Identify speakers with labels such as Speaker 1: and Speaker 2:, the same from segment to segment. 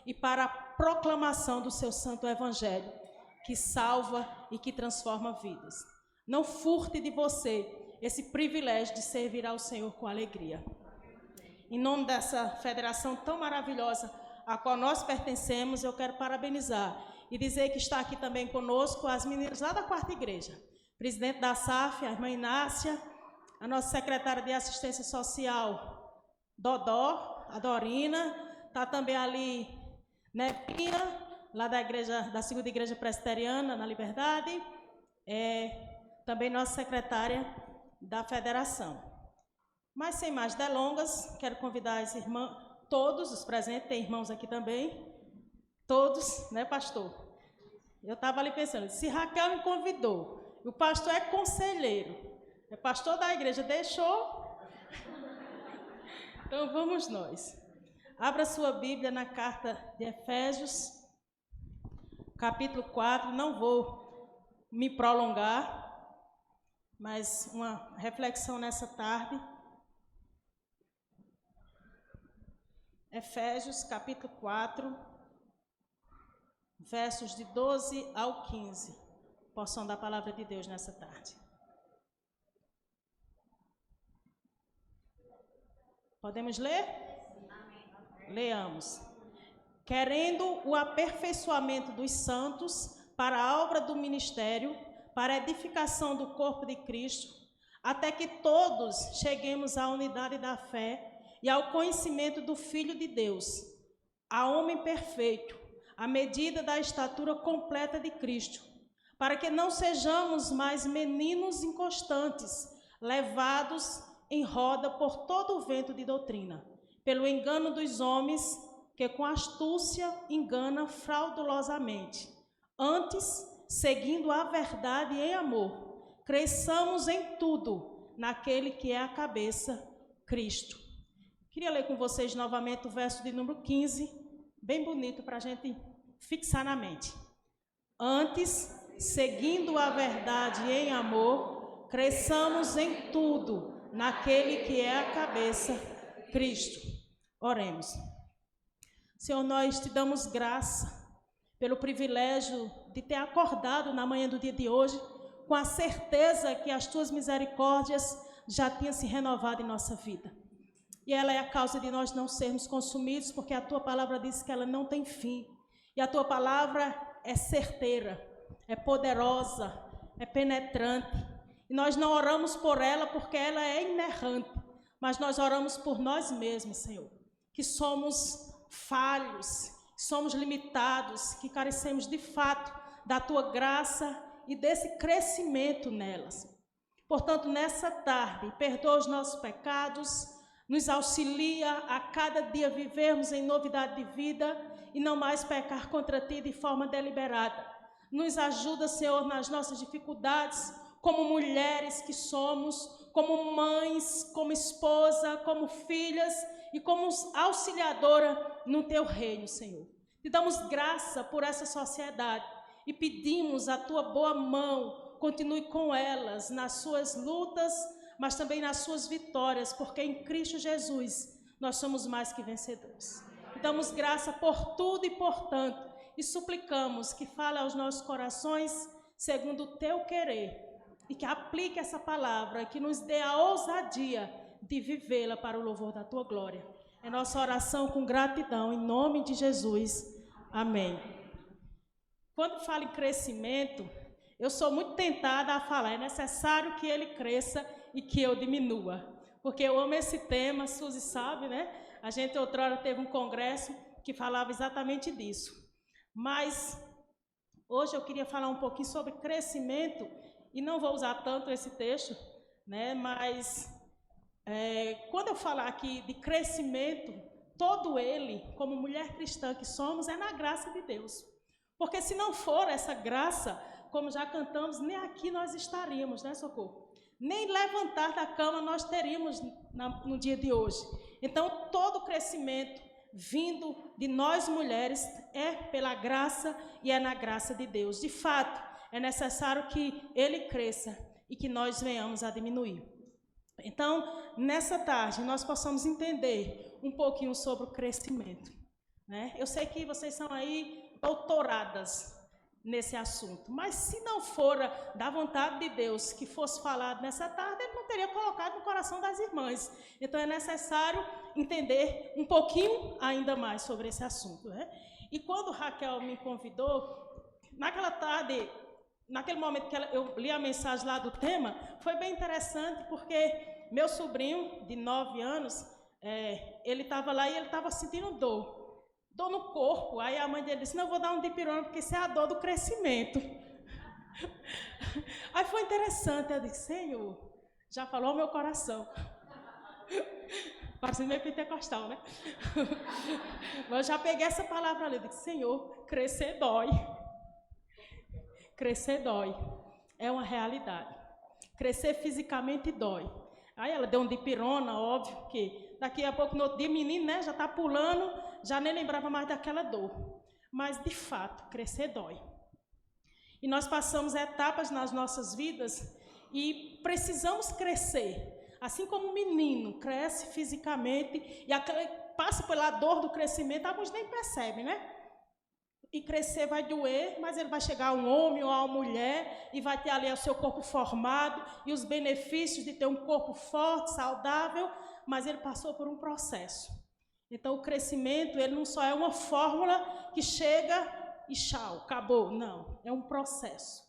Speaker 1: e para a proclamação do seu santo evangelho, que salva e que transforma vidas. Não furte de você esse privilégio de servir ao Senhor com alegria. Em nome dessa federação tão maravilhosa a qual nós pertencemos, eu quero parabenizar e dizer que está aqui também conosco as meninas lá da quarta igreja. Presidente da SAF, a irmã Inácia, a nossa secretária de assistência social, Dodó, a Dorina, está também ali Nepinha, lá da igreja, da segunda igreja presbiteriana, na Liberdade, também nossa secretária da federação. Mas sem mais delongas, quero convidar as irmãs, todos os presentes, tem irmãos aqui também, todos, né, pastor? Eu estava ali pensando, se Raquel me convidou, o pastor é conselheiro, é pastor da igreja, deixou? Então vamos nós. Abra sua Bíblia na carta de Efésios, capítulo 4, não vou me prolongar, mas uma reflexão nessa tarde. Efésios, capítulo 4, versos de 12 ao 15. Porção da palavra de Deus nessa tarde. Podemos ler? Leamos. Querendo o aperfeiçoamento dos santos para a obra do ministério, para a edificação do corpo de Cristo, até que todos cheguemos à unidade da fé e ao conhecimento do Filho de Deus, a homem perfeito, à medida da estatura completa de Cristo, para que não sejamos mais meninos inconstantes, levados em roda por todo o vento de doutrina, pelo engano dos homens, que com astúcia engana fraudulosamente. Antes, seguindo a verdade em amor, cresçamos em tudo naquele que é a cabeça, Cristo. Queria ler com vocês novamente o verso de número 15, bem bonito para a gente fixar na mente. Antes, seguindo a verdade em amor, cresçamos em tudo naquele que é a cabeça, Cristo. Oremos. Senhor, nós te damos graça pelo privilégio de ter acordado na manhã do dia de hoje com a certeza que as tuas misericórdias já tinham se renovado em nossa vida. E ela é a causa de nós não sermos consumidos, porque a tua palavra diz que ela não tem fim. E a tua palavra é certeira, é poderosa, é penetrante. E nós não oramos por ela porque ela é inerrante, mas nós oramos por nós mesmos, Senhor, que somos falhos, que somos limitados, que carecemos de fato da tua graça e desse crescimento nelas. Portanto, nessa tarde, perdoa os nossos pecados, nos auxilia a cada dia vivermos em novidade de vida e não mais pecar contra ti de forma deliberada. Nos ajuda, Senhor, nas nossas dificuldades, como mulheres que somos, como mães, como esposa, como filhas e como auxiliadora no teu reino, Senhor. Te damos graça por essa sociedade e pedimos a tua boa mão, continue com elas nas suas lutas, mas também nas suas vitórias, porque em Cristo Jesus nós somos mais que vencedores. Te damos graça por tudo e por tanto, e suplicamos que fale aos nossos corações segundo o teu querer, e que aplique essa palavra, que nos dê a ousadia de vivê-la para o louvor da tua glória. É nossa oração com gratidão, em nome de Jesus. Amém. Quando falo em crescimento, eu sou muito tentada a falar, é necessário que ele cresça e que eu diminua. Porque eu amo esse tema, Suzy sabe, né? A gente outrora teve um congresso que falava exatamente disso. Mas hoje eu queria falar um pouquinho sobre crescimento, e não vou usar tanto esse texto, né? Mas quando eu falar aqui de crescimento, todo ele, como mulher cristã que somos, é na graça de Deus. Porque se não for essa graça, como já cantamos, nem aqui nós estaríamos, né, Socorro? Nem levantar da cama nós teríamos no dia de hoje. Então, todo crescimento vindo de nós mulheres é pela graça e é na graça de Deus. De fato, é necessário que ele cresça e que nós venhamos a diminuir. Então, nessa tarde, nós possamos entender um pouquinho sobre o crescimento. né? Eu sei que vocês são aí doutoradas nesse assunto, mas se não for da vontade de Deus que fosse falado nessa tarde, ele não teria colocado no coração das irmãs. Então é necessário entender um pouquinho ainda mais sobre esse assunto, né? E quando Raquel me convidou, naquela tarde, naquele momento que eu li a mensagem lá do tema, foi bem interessante, porque meu sobrinho, de 9 anos, ele estava lá e ele estava sentindo dor no corpo. Aí a mãe dele disse, não, eu vou dar um dipirona, porque isso é a dor do crescimento. Aí foi interessante, eu disse, Senhor, já falou ao meu coração. Parece meio pentecostal, né? Mas eu já peguei essa palavra ali, eu disse, Senhor, crescer dói. Crescer dói, é uma realidade. Crescer fisicamente dói. Aí ela deu um dipirona, óbvio que daqui a pouco, no outro dia, menino, né, já está pulando, já nem lembrava mais daquela dor. Mas, de fato, crescer dói. E nós passamos etapas nas nossas vidas e precisamos crescer. Assim como um menino cresce fisicamente e passa pela dor do crescimento, alguns nem percebem, né? E crescer vai doer, mas ele vai chegar a um homem ou a uma mulher e vai ter ali o seu corpo formado e os benefícios de ter um corpo forte, saudável, mas ele passou por um processo. Então, o crescimento, ele não só é uma fórmula que chega e tchau, acabou. Não, é um processo.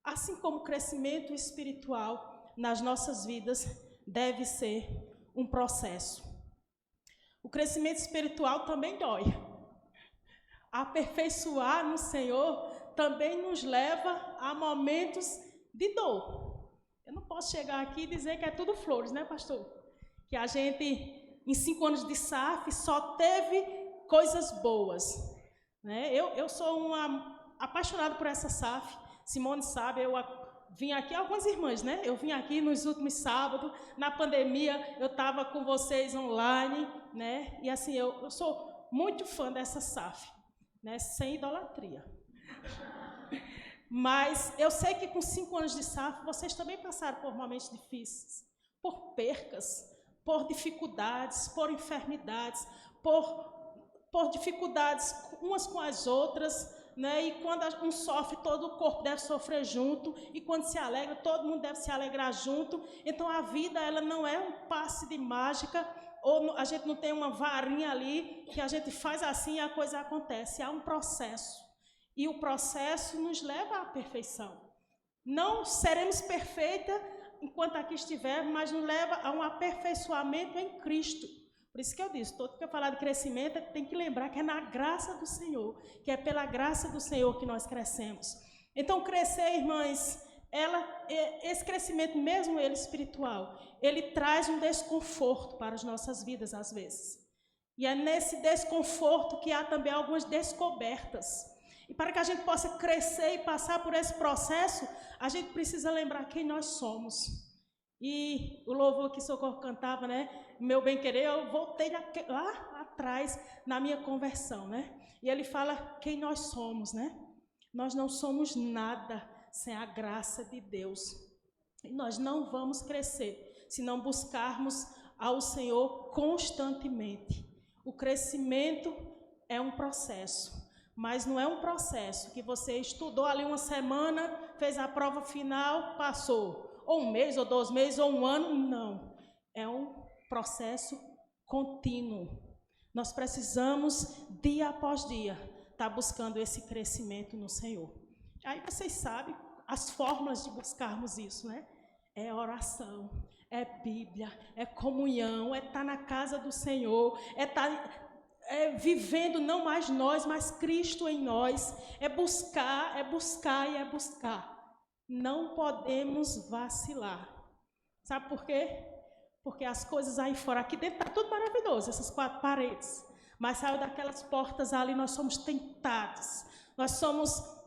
Speaker 1: Assim como o crescimento espiritual nas nossas vidas deve ser um processo. O crescimento espiritual também dói. Aperfeiçoar no Senhor também nos leva a momentos de dor. Eu não posso chegar aqui e dizer que é tudo flores, né, pastor? Que a gente, em 5 anos de SAF, só teve coisas boas, né? Eu sou uma apaixonada por essa SAF. Simone sabe, eu vim aqui, algumas irmãs, né? Eu vim aqui nos últimos sábados, na pandemia, eu estava com vocês online, né? E assim, eu sou muito fã dessa SAF. Né, sem idolatria. Mas eu sei que com 5 anos de SAF, vocês também passaram por momentos difíceis, por percas, por dificuldades, por enfermidades, por dificuldades umas com as outras, né? E quando um sofre, todo o corpo deve sofrer junto, e quando se alegra, todo mundo deve se alegrar junto. Então a vida, ela não é um passe de mágica, ou a gente não tem uma varinha ali que a gente faz assim e a coisa acontece. Há um processo. E o processo nos leva à perfeição. Não seremos perfeitas enquanto aqui estivermos, mas nos leva a um aperfeiçoamento em Cristo. Por isso que eu disse, todo que eu falar de crescimento, tem que lembrar que é na graça do Senhor, que é pela graça do Senhor que nós crescemos. Então, crescer, irmãs, esse crescimento, mesmo ele espiritual, ele traz um desconforto para as nossas vidas, às vezes. E é nesse desconforto que há também algumas descobertas. E para que a gente possa crescer e passar por esse processo, a gente precisa lembrar quem nós somos. E o louvor que Socorro cantava, né? Meu bem-querer, eu voltei lá atrás na minha conversão, né? E ele fala quem nós somos, né? Nós não somos nada sem a graça de Deus. E nós não vamos crescer se não buscarmos ao Senhor constantemente. O crescimento é um processo, mas não é um processo que você estudou ali uma semana, fez a prova final, passou, ou 1 mês, ou 2 meses, ou 1 ano, não. É um processo contínuo. Nós precisamos, dia após dia, estar buscando esse crescimento no Senhor. Aí vocês sabem as formas de buscarmos isso, né? É oração, é Bíblia, é comunhão, é estar na casa do Senhor, é estar vivendo não mais nós, mas Cristo em nós. É buscar e é buscar. Não podemos vacilar. Sabe por quê? Porque as coisas aí fora, aqui dentro está tudo maravilhoso, essas 4 paredes. Mas saiu daquelas portas ali, nós somos tentados, nós somos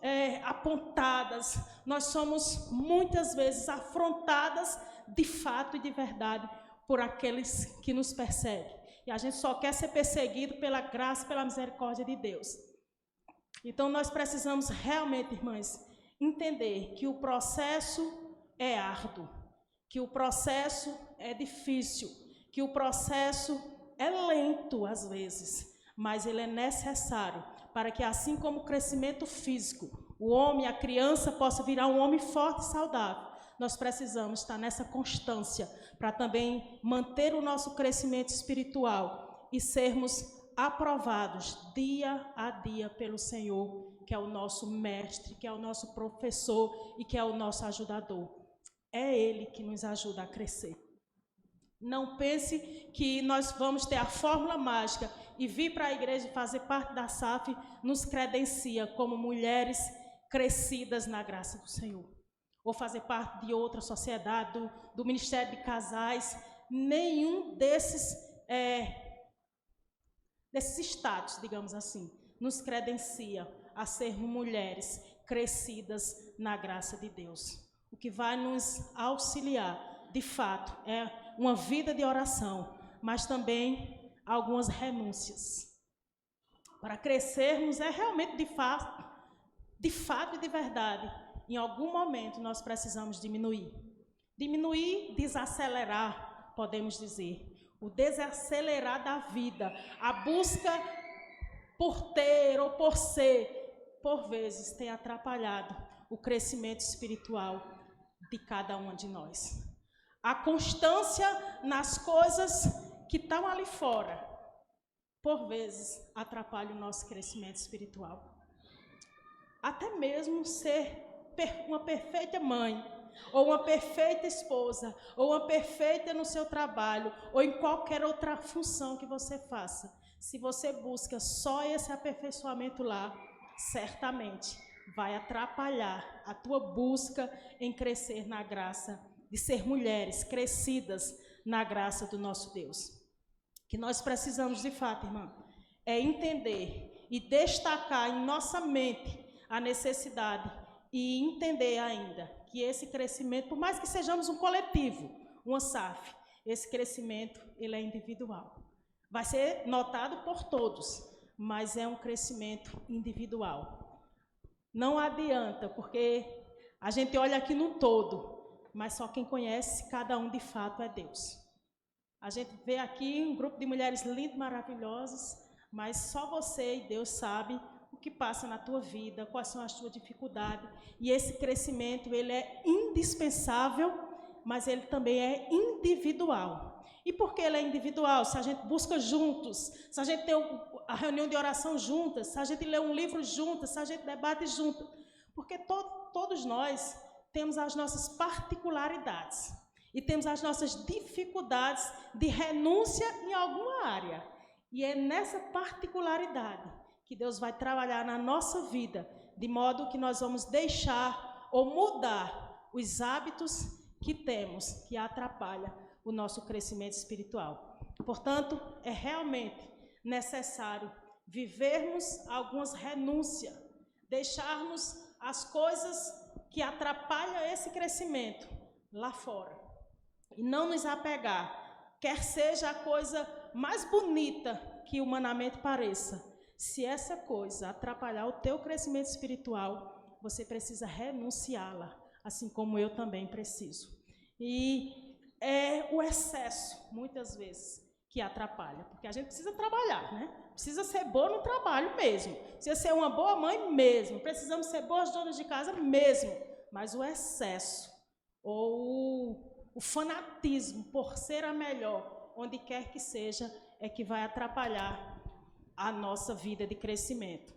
Speaker 1: apontadas, nós somos muitas vezes afrontadas de fato e de verdade por aqueles que nos perseguem. E a gente só quer ser perseguido pela graça e pela misericórdia de Deus. Então nós precisamos realmente, irmãs, entender que o processo é árduo, que o processo é difícil, que o processo é lento às vezes. mas ele é necessário para que, assim como o crescimento físico, o homem, a criança, possa virar um homem forte e saudável. Nós precisamos estar nessa constância para também manter o nosso crescimento espiritual e sermos aprovados dia a dia pelo Senhor, que é o nosso mestre, que é o nosso professor e que é o nosso ajudador. É Ele que nos ajuda a crescer. Não pense que nós vamos ter a fórmula mágica e vir para a igreja e fazer parte da SAF nos credencia como mulheres crescidas na graça do Senhor. Ou fazer parte de outra sociedade, do Ministério de Casais. Nenhum desses status, digamos assim, nos credencia a sermos mulheres crescidas na graça de Deus. O que vai nos auxiliar, de fato, é uma vida de oração, mas também algumas renúncias. Para crescermos é realmente de fato e de verdade, em algum momento nós precisamos diminuir. Diminuir, desacelerar, podemos dizer. O desacelerar da vida, a busca por ter ou por ser, por vezes tem atrapalhado o crescimento espiritual de cada uma de nós. A constância nas coisas que estão ali fora, por vezes, atrapalha o nosso crescimento espiritual. Até mesmo ser uma perfeita mãe, ou uma perfeita esposa, ou uma perfeita no seu trabalho, ou em qualquer outra função que você faça. Se você busca só esse aperfeiçoamento lá, certamente vai atrapalhar a tua busca em crescer na graça, de ser mulheres crescidas na graça do nosso Deus. Que nós precisamos, de fato, irmã, é entender e destacar em nossa mente a necessidade e entender ainda que esse crescimento, por mais que sejamos um coletivo, uma SAF, esse crescimento ele é individual. Vai ser notado por todos, mas é um crescimento individual. Não adianta, porque a gente olha aqui no todo, mas só quem conhece cada um de fato é Deus. A gente vê aqui um grupo de mulheres lindas, maravilhosas, mas só você e Deus sabe o que passa na tua vida, quais são as tuas dificuldades. E esse crescimento, ele é indispensável, mas ele também é individual. E por que ele é individual? Se a gente busca juntos, se a gente tem a reunião de oração juntas, se a gente lê um livro juntas, se a gente debate juntas. Porque todos nós temos as nossas particularidades e temos as nossas dificuldades de renúncia em alguma área. E é nessa particularidade que Deus vai trabalhar na nossa vida, de modo que nós vamos deixar ou mudar os hábitos que temos, que atrapalham o nosso crescimento espiritual. Portanto, é realmente necessário vivermos algumas renúncias, deixarmos as coisas que atrapalham esse crescimento lá fora e não nos apegar, quer seja a coisa mais bonita que humanamente pareça. Se essa coisa atrapalhar o teu crescimento espiritual, você precisa renunciá-la, assim como eu também preciso. E é o excesso, muitas vezes, que atrapalha, porque a gente precisa trabalhar, né? Precisa ser boa no trabalho mesmo, precisa ser uma boa mãe mesmo, precisamos ser boas donas de casa mesmo, mas o excesso ou o fanatismo por ser a melhor, onde quer que seja, é que vai atrapalhar a nossa vida de crescimento.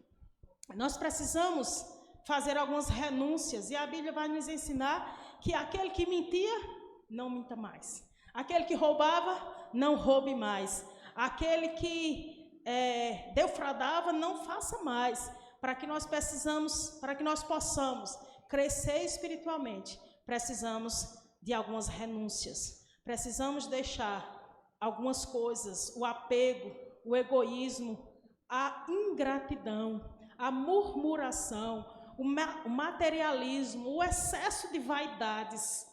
Speaker 1: Nós precisamos fazer algumas renúncias, e a Bíblia vai nos ensinar que aquele que mentia, não minta mais. Aquele que roubava, não roube mais. Aquele que defraudava, não faça mais. Para que nós possamos crescer espiritualmente, precisamos de algumas renúncias. Precisamos deixar algumas coisas, o apego, o egoísmo, a ingratidão, a murmuração, o materialismo, o excesso de vaidades,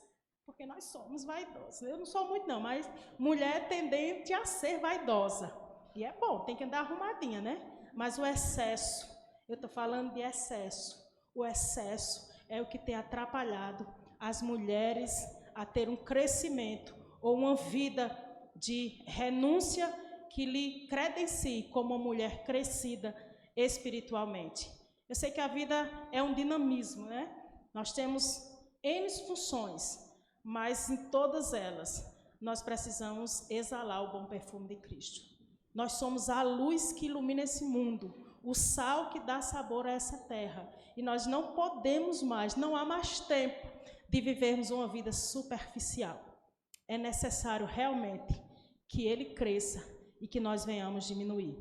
Speaker 1: porque nós somos vaidosos. Eu não sou muito não, mas mulher tendente a ser vaidosa. E é bom, tem que andar arrumadinha, né? Mas o excesso, eu estou falando de excesso. O excesso é o que tem atrapalhado as mulheres a ter um crescimento ou uma vida de renúncia que lhe credencie como uma mulher crescida espiritualmente. Eu sei que a vida é um dinamismo, né? Nós temos N funções, mas em todas elas nós precisamos exalar o bom perfume de Cristo. Nós somos a luz que ilumina esse mundo, o sal que dá sabor a essa terra. E nós não podemos mais, não há mais tempo de vivermos uma vida superficial. É necessário realmente que ele cresça e que nós venhamos diminuir.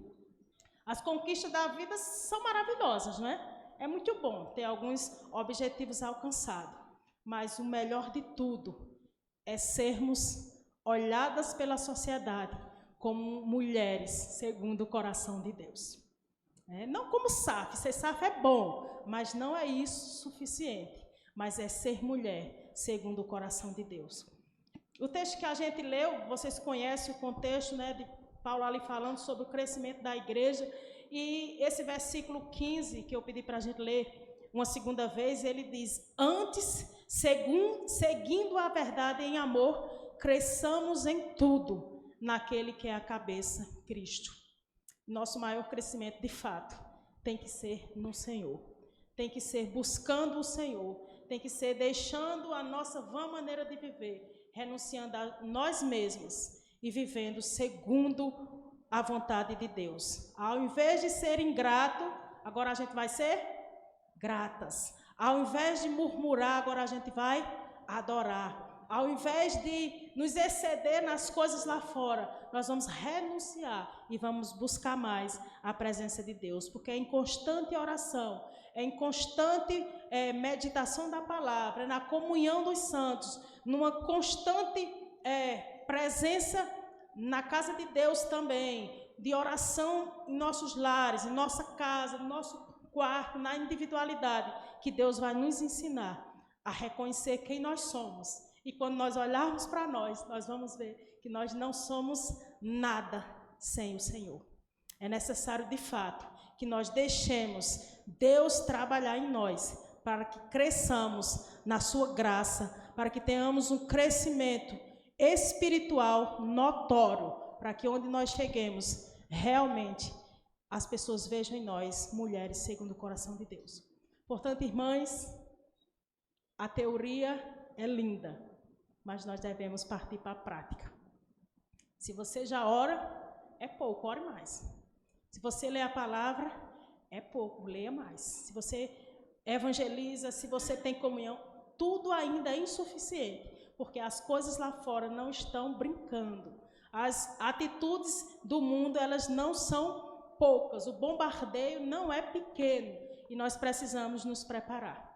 Speaker 1: As conquistas da vida são maravilhosas, não é? É muito bom ter alguns objetivos alcançados, mas o melhor de tudo é sermos olhadas pela sociedade como mulheres segundo o coração de Deus. Não como SAF, ser SAF é bom, mas não é isso suficiente, mas é ser mulher segundo o coração de Deus. O texto que a gente leu, vocês conhecem o contexto, né, de Paulo ali falando sobre o crescimento da igreja, e esse versículo 15, que eu pedi para a gente ler uma segunda vez, ele diz: antes, seguindo a verdade em amor, cresçamos em tudo, naquele que é a cabeça, Cristo. Nosso maior crescimento, de fato, tem que ser no Senhor, tem que ser buscando o Senhor, tem que ser deixando a nossa vã maneira de viver, renunciando a nós mesmos e vivendo segundo a vontade de Deus. Ao invés de ser ingrato, agora a gente vai ser gratas. Ao invés de murmurar, agora a gente vai adorar. Ao invés de nos exceder nas coisas lá fora, nós vamos renunciar e vamos buscar mais a presença de Deus, porque é em constante oração, é em constante meditação da palavra, é na comunhão dos santos, numa constante presença na casa de Deus também, de oração em nossos lares, em nossa casa, no nosso quarto, na individualidade, que Deus vai nos ensinar a reconhecer quem nós somos. E quando nós olharmos para nós vamos ver que nós não somos nada sem o Senhor. É necessário, de fato, que nós deixemos Deus trabalhar em nós, para que cresçamos na sua graça, para que tenhamos um crescimento espiritual notório, para que onde nós cheguemos, realmente, as pessoas vejam em nós mulheres segundo o coração de Deus. Portanto, irmãs, a teoria é linda, mas nós devemos partir para a prática. Se você já ora, é pouco, ore mais. Se você lê a palavra, é pouco, leia mais. Se você evangeliza, se você tem comunhão, tudo ainda é insuficiente, porque as coisas lá fora não estão brincando. As atitudes do mundo, elas não são poucas, o bombardeio não é pequeno, e nós precisamos nos preparar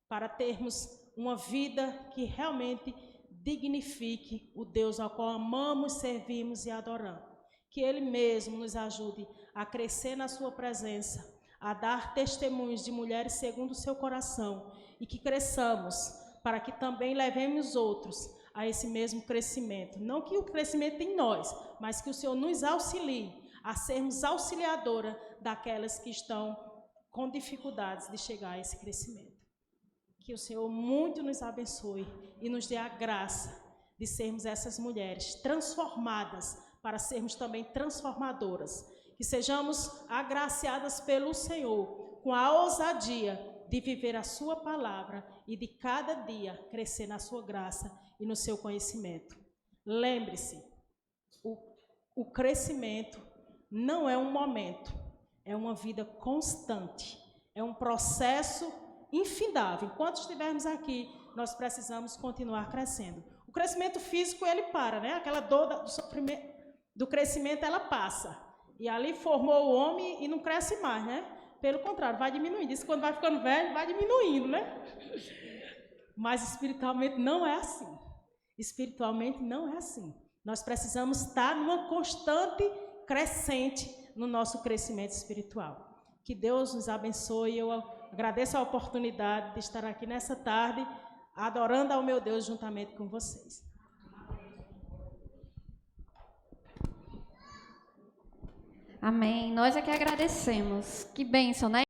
Speaker 1: para termos uma vida que realmente dignifique o Deus ao qual amamos, servimos e adoramos. Que Ele mesmo nos ajude a crescer na sua presença, a dar testemunhos de mulheres segundo o seu coração, e que cresçamos para que também levemos outros a esse mesmo crescimento. Não que o crescimento em nós, mas que o Senhor nos auxilie a sermos auxiliadora daquelas que estão com dificuldades de chegar a esse crescimento. Que o Senhor muito nos abençoe e nos dê a graça de sermos essas mulheres transformadas para sermos também transformadoras. Que sejamos agraciadas pelo Senhor com a ousadia de viver a sua palavra e de cada dia crescer na sua graça e no seu conhecimento. Lembre-se, o crescimento não é um momento, é uma vida constante, é um processo infindável. Enquanto estivermos aqui, nós precisamos continuar crescendo. O crescimento físico, ele para, né? Aquela dor do sofrimento, do crescimento, ela passa. E ali formou o homem e não cresce mais, né? Pelo contrário, vai diminuindo. Isso quando vai ficando velho, vai diminuindo, né? Mas espiritualmente não é assim. Espiritualmente não é assim. Nós precisamos estar numa constante crescente no nosso crescimento espiritual. Que Deus nos abençoe. Eu agradeço a oportunidade de estar aqui nessa tarde, adorando ao meu Deus juntamente com vocês.
Speaker 2: Amém. Nós é que agradecemos. Que bênção, né?